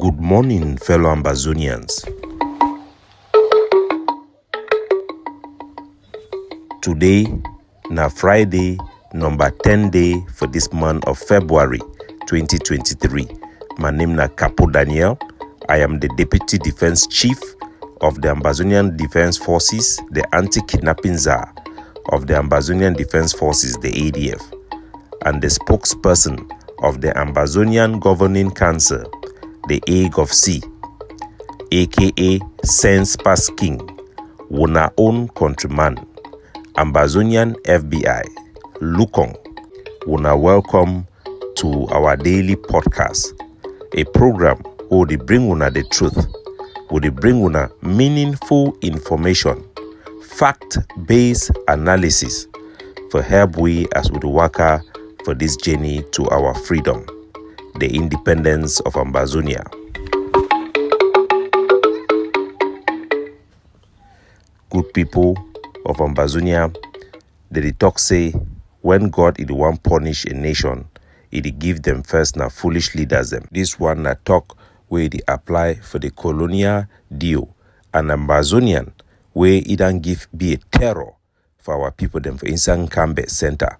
Good morning, fellow Ambazonians. Today, na Friday, number 10 day for this month of February 2023. My name na Capo Daniel. I am the Deputy Defense Chief of the Ambazonian Defense Forces, the Anti-Kidnapping Czar of the Ambazonian Defense Forces, the ADF, and the Spokesperson of the Ambazonian Governing Council, the Egg of Sea, aka Sense Pass King, Wona own countryman, Ambazonian FBI, Lukong. Wona welcome to our daily podcast, a program where they bring una the truth, where they bring una meaningful information, fact-based analysis for help we as we work for this journey to our freedom, the independence of Ambazonia. Good people of Ambazonia, they talk say, when God is the one punish a nation, it give them first na foolish leaders them. This one na talk where they apply for the Colonial DO, and Ambazonian where it don't give be a terror for our people them for Nkambe Center.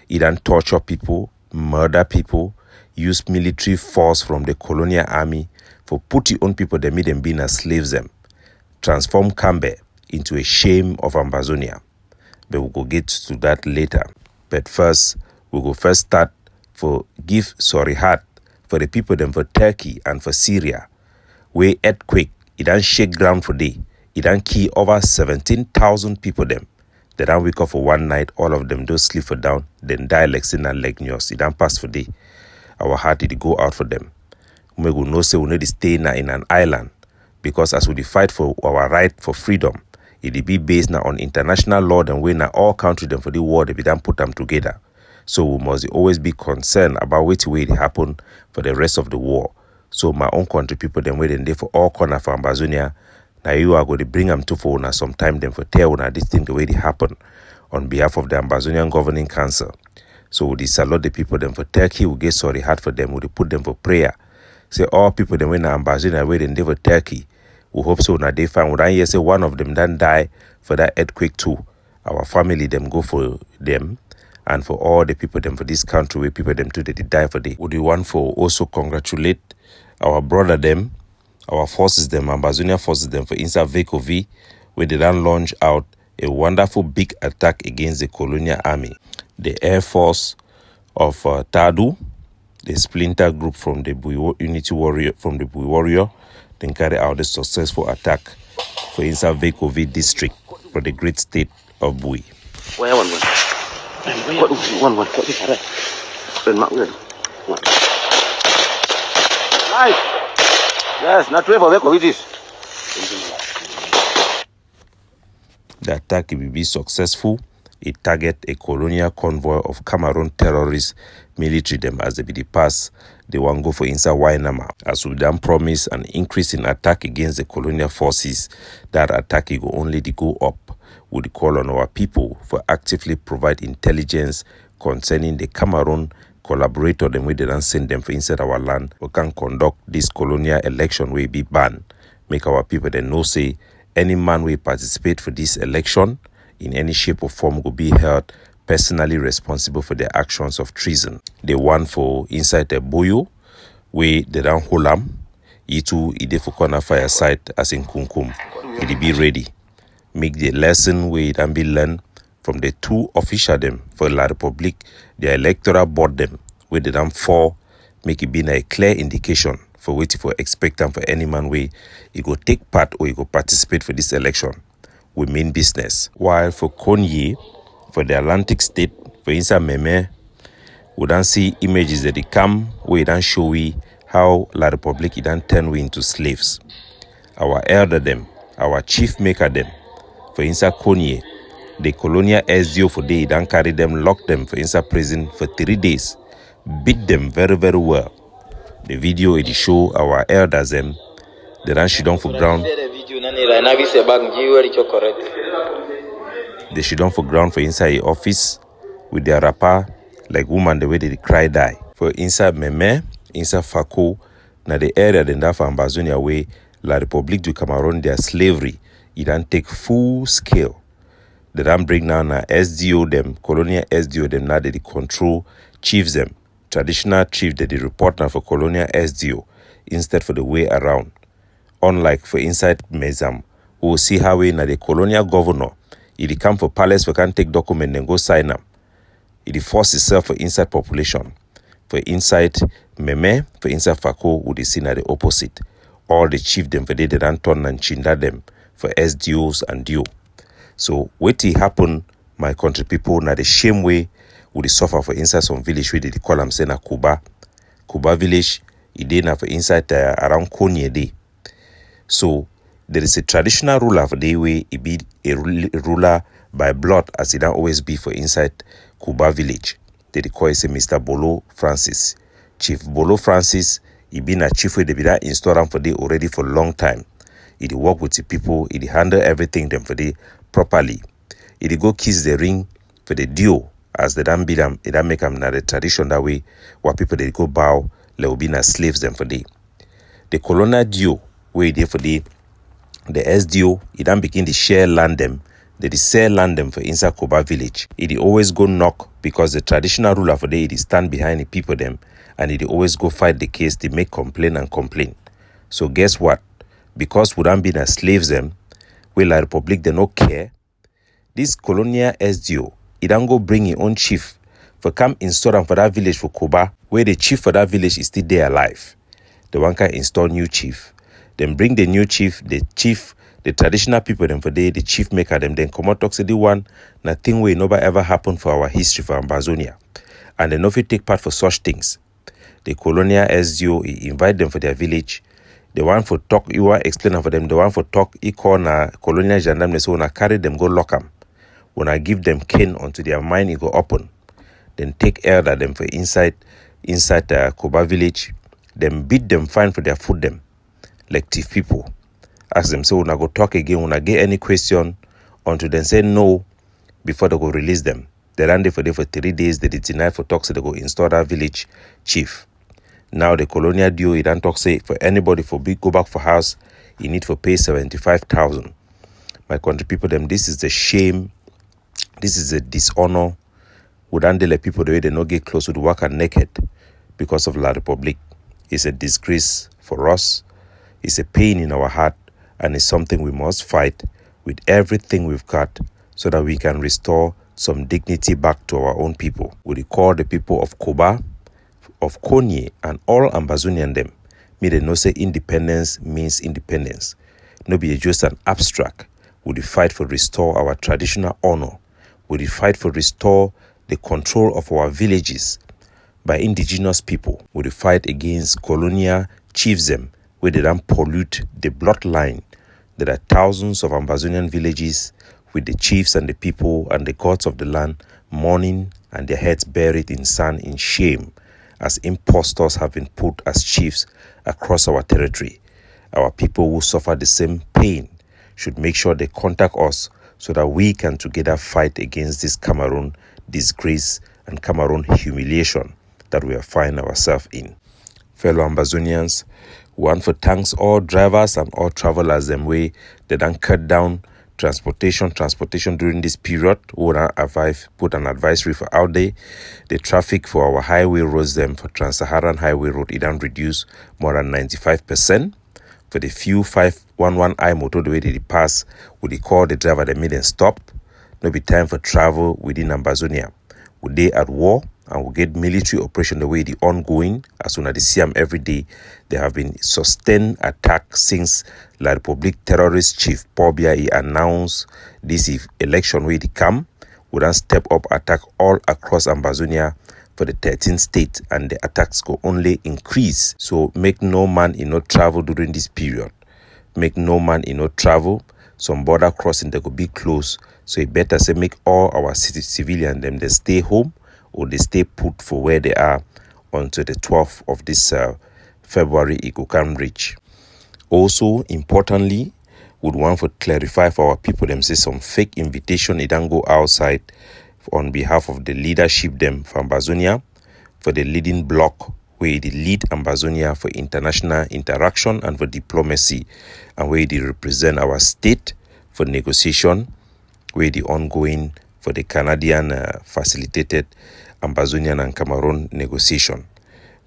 It don't torture people, murder people, use military force from the colonial army for put your own people that made them being as slaves them, transform Nkambe into a shame of Ambazonia. But we'll go get to that later. But first, we'll go first start for give sorry heart for the people them for Turkey and for Syria, where earthquake, it don't shake ground for day. It don't kill over 17,000 people them. They don't wake up for one night, all of them don't sleep for down, then die like sin and like news. It don't pass for day. Our heart did go out for them. We will know say we need to stay now in an island, because as we fight for our right for freedom, it be based now on international law and we now all countries them for the war they don't put them together. So we must always be concerned about which way it happen for the rest of the war. So my own country people them waiting there for all corner for Ambazonia. Now you are going to bring them to for una sometime them for tell una this thing the way it happen on behalf of the Ambazonian Governing Council. So we salute the people them for Turkey, we get sorry heart for them, we put them for prayer. Say all people them when Ambazonia waiting there for Turkey. We hope so now they find we don't hear say one of them done die for that earthquake too. Our family them go for them, and for all the people them for this country where people them too they die for day. We want for also congratulate our brother them, our forces them, Ambazonia forces them for Insa Vekovi, where they done launch out a wonderful big attack against the colonial army. The Air Force of Tadu, the splinter group from the Unity Warrior, from the Bui Warrior, then carry out a successful attack for Insa Vekovi district for the great state of Bui. Yes, not the attack will be successful. It target a colonial convoy of Cameroon terrorist military them as they be the pass. They want go for Insa Wainama. As we done promise an increase in attack against the colonial forces, that attack will only go up. We call on our people for actively provide intelligence concerning the Cameroon collaborator them we didn't send them for inside our land. We can conduct this colonial election will be banned. Make our people then know say any man will participate for this election in any shape or form will be held personally responsible for their actions of treason. The one for inside the Boyo, where they don't hold them, itu ide for corner fire site as in Kunkum. It be ready. Make the lesson where it can be learned from the two official them for La Republic, the electoral board them, where they don't fall, make it be a clear indication for waiting for expectant for any man way he go take part or he go participate for this election. We mean business. While for Konye, for the Atlantic state, for instance Meme, we don't see images that they come where it don't show we how La Republic it don't turn we into slaves. Our elder them, our chief maker them, for instance Konye, the colonial SDO for day don't carry them, lock them for inside prison for 3 days, beat them very, very well. The video it show our elders them, they don't sit down for ground. They sit down for ground for inside the office with their rapper like woman the way they cry die. For inside Meme, inside Fako, na the area den da for Ambazonia way La République du Cameroon their slavery it don't take full scale. They don't bring now na SDO them, colonial SDO them now they control chiefs them. Traditional chief that they report now for colonial SDO instead for the way around. Unlike for inside Mezam, we will see how we na the colonial governor, it come for palace for can take document and go sign them. It force itself for inside population. For inside Meme, for inside Fako, would see na the opposite. All the chief them for they don't turn and Ngidah them for SDOs and DO. So what happen, my country people, na the same way would suffer for inside some village where they call them say na Kuba village, it dey na for inside around Konye day. So there is a traditional ruler for the way it be a ruler by blood as it don't always be for inside Kuba village. They call it Mr. Bolo Francis. Chief Bolo Francis, he been a chief where they be that installed for the already for a long time. He work with the people, he handle everything them for the properly. He go kiss the ring for the DO as they don't be them, it don't make them na the tradition that way where people they go bow, they will be na slaves them for the colonial DO where they for the SDO, it don't begin to share land them. They sell land them for inside Kuba village. It always go knock because the traditional ruler for the it stand behind the people them and it always go fight the case. They make complain and complain. So guess what? Because we don't be na slaves them, we La Republic they no care. This colonial SDO, it don't go bring his own chief for come install them for that village for Kuba, where the chief for that village is still there alive. The one can install new chief. Then bring the new chief, the traditional people them for the chief maker them, then come out talk to the one, nothing will never ever happen for our history for Ambazonia. And they no fit take part for such things. The colonial SDO, he invite them for their village. The one for talk, you want explain for them, the one for talk, he call na colonial gendarme, so when I carry them, go lock them. When I give them cane unto their mind, it go open. Then take air that them for inside Kuba village. Then beat them fine for their food them. Like thief people. Ask them, so when I go talk again, when I get any question, until then say no, before they go release them. They ran there for 3 days, they did deny for talk, so they go install that village chief. Now the colonial DO, he don't talk say for anybody for big go back for house, you need to pay 75,000. My country people, them, this is the shame, this is a dishonor. We don't let people the way they not get close to the worker naked because of La Republic. It's a disgrace for us. It's a pain in our heart, and it's something we must fight with everything we've got so that we can restore some dignity back to our own people. We recall the people of Kuba, of Konye, and all Ambazonian them. Me they know say independence means independence. No be just an abstract. We fight for restore our traditional honor. We fight for restore the control of our villages by indigenous people. We fight against colonial chiefsdom where they don't pollute the bloodline. There are thousands of Ambazonian villages with the chiefs and the people and the gods of the land mourning and their heads buried in sand in shame as impostors have been put as chiefs across our territory. Our people who suffer the same pain should make sure they contact us so that we can together fight against this Cameroon disgrace and Cameroon humiliation that we are finding ourselves in. Fellow Ambazonians, we want to thank all drivers and all travelers them way they don't cut down transportation during this period. We want put an advisory for out there. The traffic for our highway roads them for Trans-Saharan Highway Road it don't reduce more than 95%. For the few 511I motor the way they pass, we call the driver they made them stop. No be time for travel within Ambazonia. We they at war and we get military operation the way the ongoing. As soon as they see them every day, there have been sustained attacks since La République terrorist chief Paul Biya he announced this election where they come. We then step up attack all across Ambazonia for the 13th state, and the attacks go only increase. So make no man in no travel during this period. Make no man in no travel. Some border crossing they could be close. So it better say make all our civilians them they stay home or they stay put for where they are until the 12th of this February it could come reach. Also, importantly, would want to clarify for our people them say some fake invitation it don't go outside on behalf of the leadership them from Ambazonia for the leading bloc where they lead Ambazonia for international interaction and for diplomacy, and where they represent our state for negotiation, where the ongoing for the Canadian facilitated Ambazonian and Cameroon negotiation.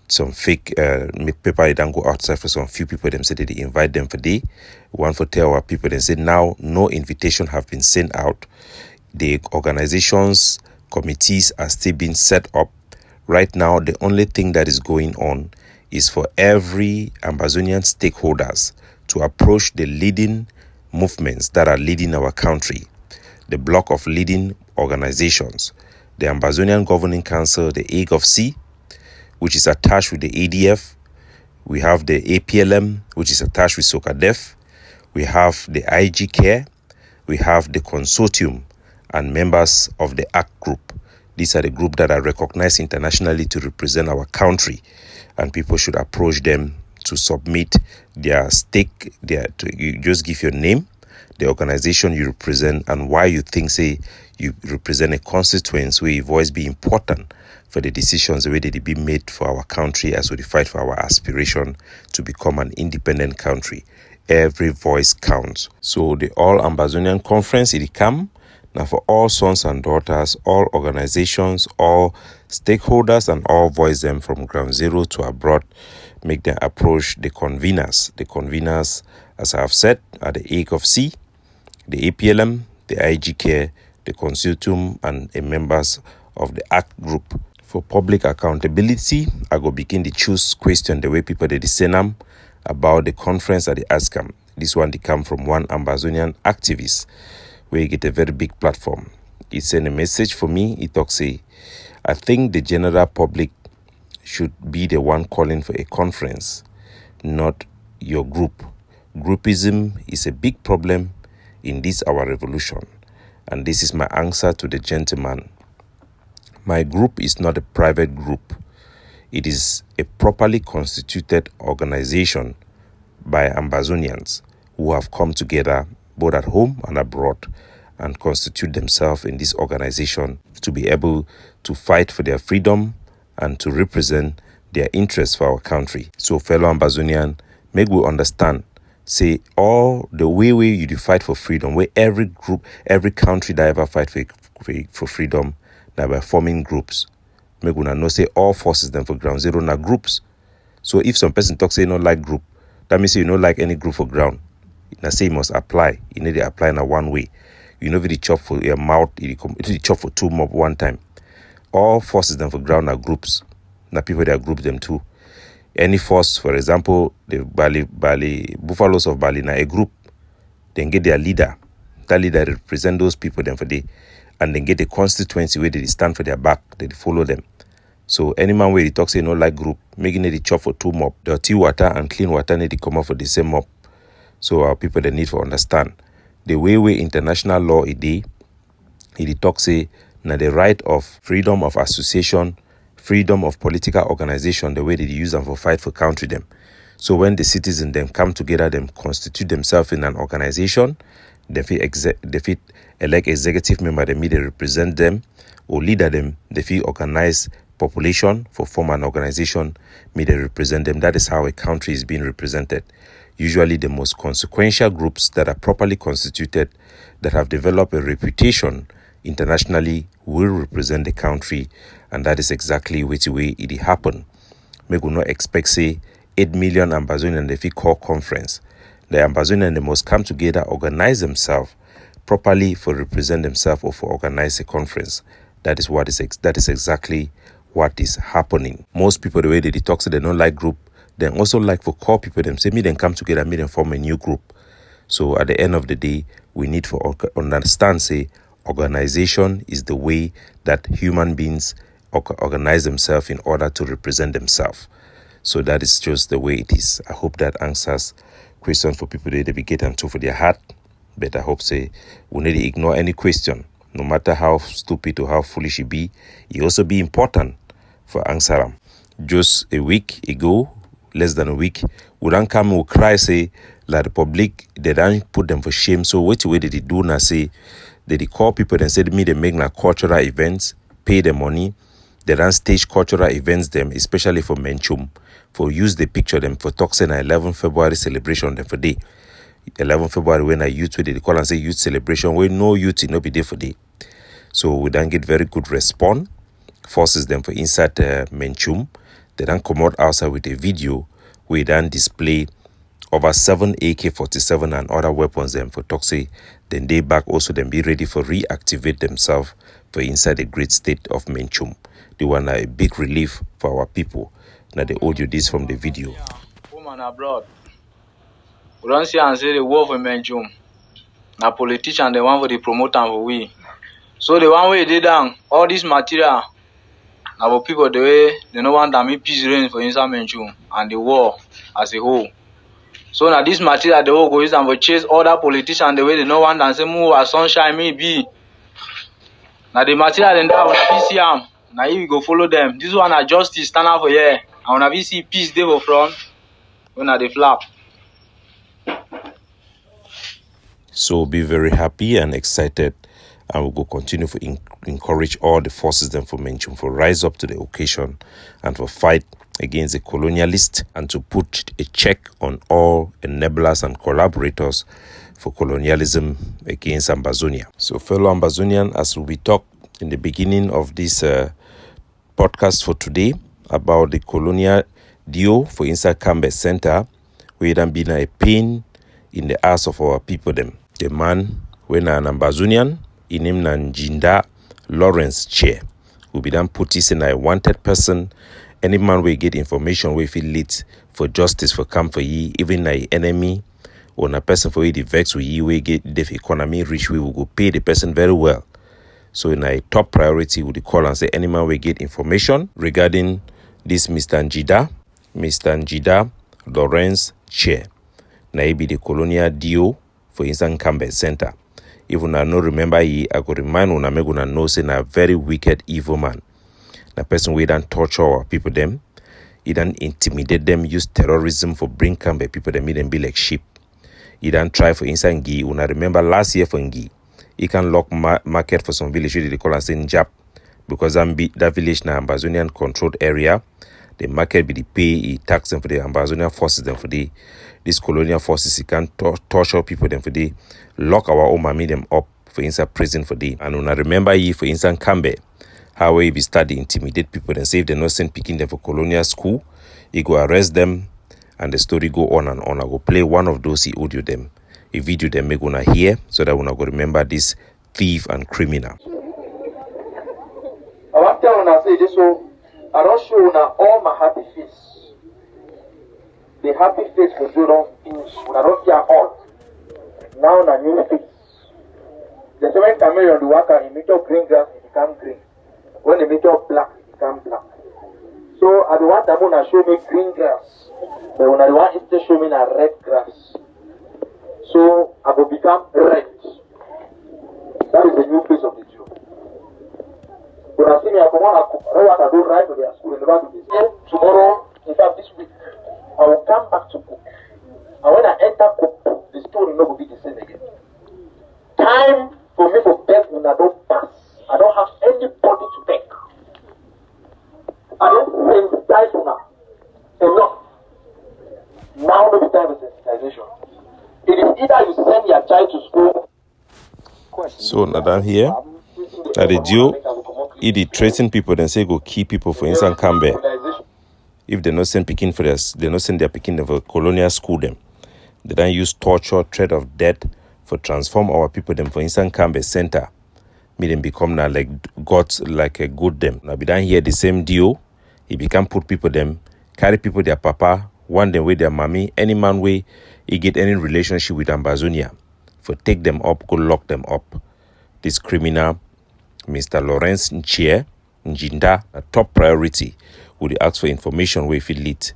Some fake paper don't go outside for some few people. Them say they invite them for day. One for tell our people, they say now no invitation have been sent out. The organizations, committees are still being set up. Right now, the only thing that is going on is for every Ambazonian stakeholders to approach the leading movements that are leading our country, the block of leading organizations, the Ambazonian Governing Council, the AGOFC, which is attached with the ADF. We have the APLM, which is attached with SOCADEF. We have the IG Care. We have the consortium and members of the ACT group. These are the groups that are recognized internationally to represent our country, and people should approach them to submit their stake. You just give your name, the organization you represent, and why you think, say, you represent a constituency where your voice be important for the decisions the way they be made for our country as we fight for our aspiration to become an independent country. Every voice counts. So the All Ambazonian Conference, it come now for all sons and daughters, all organizations, all stakeholders, and all voice them from ground zero to abroad, make them approach the conveners. The conveners, as I have said, are the AGOFC, the APLM, the IG Care, the consortium, and the members of the ACT group. For public accountability, I go begin to choose question the way people they send them about the conference at the ASCAM. This one they come from one Ambazonian activist, where you get a very big platform. He sent a message for me. He talks, say, I think the general public should be the one calling for a conference, not your group. Groupism is a big problem in this our revolution. And this is my answer to the gentleman. My group is not a private group. It is a properly constituted organization by Ambazonians who have come together both at home and abroad and constitute themselves in this organization to be able to fight for their freedom and to represent their interests for our country. So fellow Ambazonian, make we understand, say all the way you fight for freedom, where every group, every country that ever fight for freedom, that by forming groups. Make we know say all forces them for ground zero na groups. So if some person talks say you don't like group, that means you don't like any group for ground. Now say you must apply. You need to apply in a one way. You know if you chop for your mouth, you chop for two mob one time. All forces them for ground are groups. Now people that group them too. Any force, for example, the Bali Buffaloes of Bali, now a group, then get their leader. That leader represent those people then for the, and then get the constituency where they stand for their back, they follow them. So any man where he talks say no like group, making it the chop for two mob. Dirty water and clean water need to come out for the same mob. So our people they need to understand the way international law it talks say now the right of freedom of association, freedom of political organization, the way they use them for fight for country them. So when the citizens them come together, them constitute themselves in an organization, they fit elect executive member, they represent them, or leader them, they fit organize population for form an organization, they represent them. That is how a country is being represented. Usually the most consequential groups that are properly constituted, that have developed a reputation internationally, will represent the country, and that is exactly which way it happen. We will not expect say 8 million Ambazonians if we call conference. The Ambazonians they must come together, organize themselves properly for represent themselves or for organize a conference. That is exactly what is happening. Most people the way they talk, so they don't like group. They also like for call people them say me then come together, me then form a new group. So at the end of the day, we need to understand say organization is the way that human beings organize themselves in order to represent themselves. So that is just the way it is. I hope that answers question for people they be get and to for their heart. But I hope say we need to ignore any question, no matter how stupid or how foolish it be. It also be important for answer them. Just a week ago, less than a week, we don't come and cry say that the public they don't put them for shame. So what way did they do now say they call people and said me they make na cultural events, pay the money, They don't stage cultural events them, especially for Menchum, for use the picture them for talking on 11 February celebration them for day. 11 February when I youth with they call and say youth celebration where no youth will not be there for day. So we don't get very good response. Forces them for inside Menchum. They don't come out outside with a video where they don't display over 7 AK-47 and other weapons them for toxic. Then they back also then be ready for reactivate themselves for inside the great state of Menchum. They want a big relief for our people. Now they audio this from the video. Woman abroad. We don't see and say the war for Menchum. Now politician the one for the promoter for we. So the one way they down all this material. Now people the way they no want that me peace reign for inside Menchum and the war as a whole. So now this material they all go use and for chase other politicians the way they no want and say move as sunshine me be. Now the material then that when see am. Now you go follow them. This one are justice stand out for here. And when I see peace they go front. When are they flap. So be very happy and excited, and we'll go continue to encourage all the forces them for Menchum for rise up to the occasion and for fight against the colonialists and to put a check on all enablers and collaborators for colonialism against Ambazonia. So fellow Ambazonian, as we talk in the beginning of this podcast for today about the Colonial DO for Nkambe Center, we done been a pain in the ass of our people them. The man when an Ambazonian in him Ngidah Lawrence Ngidah will be done put this in a wanted person. Any man will get information we feel lead for justice for come for ye, even a enemy or a person for the vex we we get the economy rich we will go pay the person very well. So in a top priority would call and say any man will get information regarding this Mr. Ngidah Lawrence Ngidah. Now be the Colonial DO for Nkambe Center. Even I no remember ye, I could remind una me gonna know say na very wicked evil man. Na person we don't torture our people them, he don't intimidate them, use terrorism for bring Kambe people them, make them be like sheep. He don't try for inside Ngi. Una remember last year for Ngi, he can lock market for some village they call us in Jap because that village na Ambazonian controlled area. The market be the pay, he tax them for the Ambazonian forces them for the these colonial forces. He can torture people them for the lock our own mammy them up for inside prison for the. And when I remember ye for inside Nkambe, how we be start to intimidate people and say if they're not sent picking them for colonial school, he go arrest them and the story go on and on. I go play one of those he audio them, a video them make gonna hear so that when I go remember this thief and criminal. I want to tell say this so I don't show now all my happy face. The happy face for you don't finish. When I don't see all. Now na new face. The same chameleon the worker he make up green grass, it become green. When they make up black, it become black. So I don't want them to show me green grass. But when I want it to show me a red grass. So I will become red. That is the new face of the Jew. When I see me, I come on, I know what I do right to their school and never do this. So tomorrow, in fact this week, I will come back to cook. And when I enter cook, the story will not be the same again. Time for me to beg when I don't pass. I don't have anybody to beg. I don't sensitize now. Enough. Now no time for sensitization. It is either you send your child to school. So Nadam here, at the DO, he threaten people and say go keep people for instance Nkambe. If they not send picking for this, they not send their picking for colonial school them. They don't use torture, threat of death for transform our people them for instance Nkambe Center. Make them become now like gods, like a good them. Now be done here the same DO, he become put people them, carry people their papa, one them with their mommy, any man way he get any relationship with Ambazonia. For take them up, go lock them up. This criminal, Mr. Lawrence Ngidah, a top priority, would ask for information where if it lead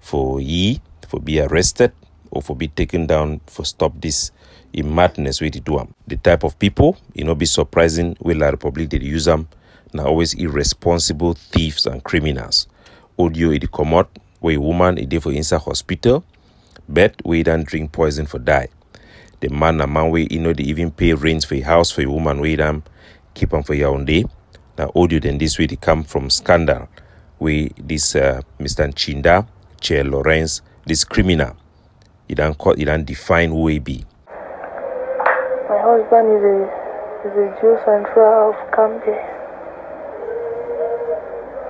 for be arrested or for be taken down for stop this in madness where they do them. The type of people, be surprising where La Republic they use them, now always irresponsible thieves and criminals. Audio it come out where a woman it for inside hospital, bed where he don't drink poison for die. The man way they even pay rent for a house for a woman where them keep them for your own day. Now, audio then this way they come from scandal where this Mr. Ngidah, Che Lawrence, this criminal, he don't define who he be. My husband is a Jew Central of Nkambe.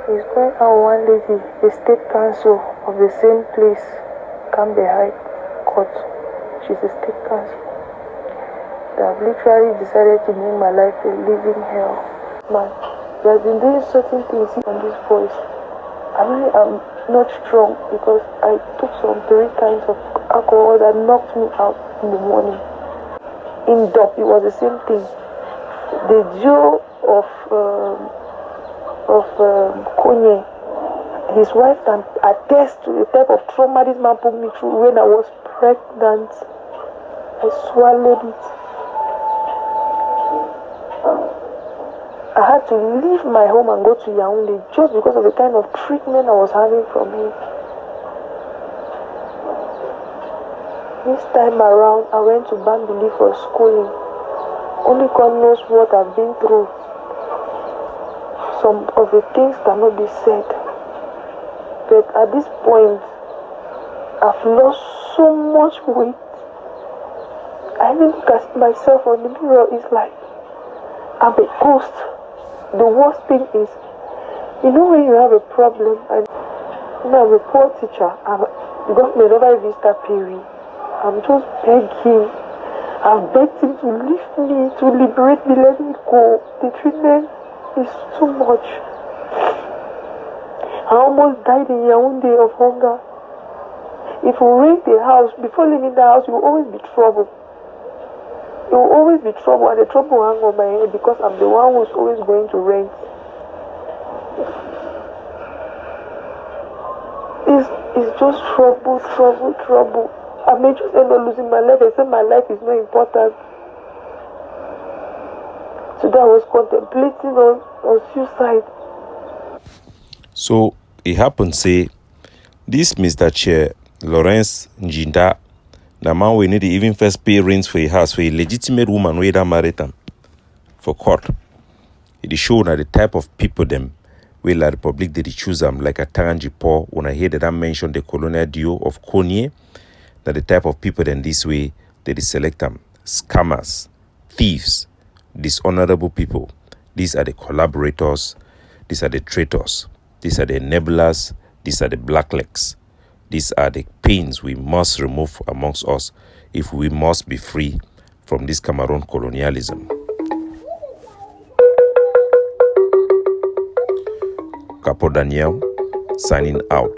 He's going out one day, the state council of the same place, Nkambe High Court. She's a state council. They have literally decided to make my life a living hell. Man, he has been doing certain things on this voice. I really am not strong because I took some 3 kinds of alcohol that knocked me out in the morning. In DOP, it was the same thing. The Jew of Condolences, his wife can attest to the type of trauma this man put me through when I was pregnant. I swallowed it. I had to leave my home and go to Yaoundé just because of the kind of treatment I was having from him. This time around, I went to Bambili for schooling. Only God knows what I've been through. Some of the things cannot be said. But at this point, I've lost so much weight. I even look at myself on the mirror, it's like I'm a ghost. The worst thing is, you know when you have a problem and I'm a poor teacher, you got me over vista period. I'm just begging. I've begged him to lift me, to liberate me, let me go. The treatment is too much. I almost died in Yaoundé of hunger. If you rent a house, before leaving the house, you will always be trouble. You will always be trouble, and the trouble will hang on my head because I'm the one who's always going to rent. It's just trouble. I may just end up losing my life. I said my life is not important. So that I was contemplating on suicide. So it happened, say, this Mr. Che Lawrence Ngidah, the man we need to even first pay rent for a house for a legitimate woman where that married him for court. It is shown that the type of people them where La Republic did choose them like a Tangi Paul when I hear that I mentioned the Colonial DO of Nkambe, that the type of people then this way they select them scammers, thieves, dishonorable people. These are the collaborators, these are the traitors, these are the enablers, these are the blacklegs. These are the pains we must remove amongst us if we must be free from this Cameroon colonialism. Capo Daniel, signing out.